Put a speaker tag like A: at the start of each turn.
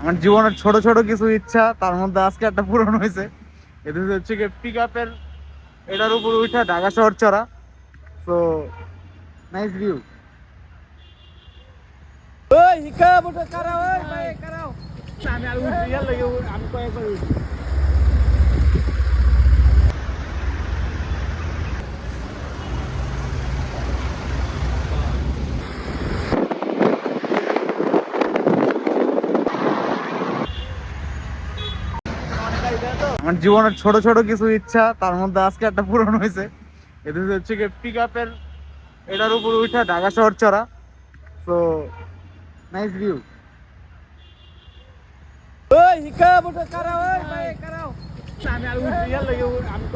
A: আমার জীবনের ছোট ছোট কিছু ইচ্ছা, তার মধ্যে আজকে একটা পূরণ হয়েছে। এটা হচ্ছে কি পিক আপের এটার উপর উঠা ঢাকা শহর চড়া। তো নাইস ভিউ। আমার জীবনের ছোট ছোট কিছু ইচ্ছা, তার মধ্যে আজকে একটা পূরণ হয়েছে। এটা হচ্ছে কি পিক আপের এটার উপর উঠা ঢাকা শহর চড়া। তো নাইস ভিউ।
B: আমি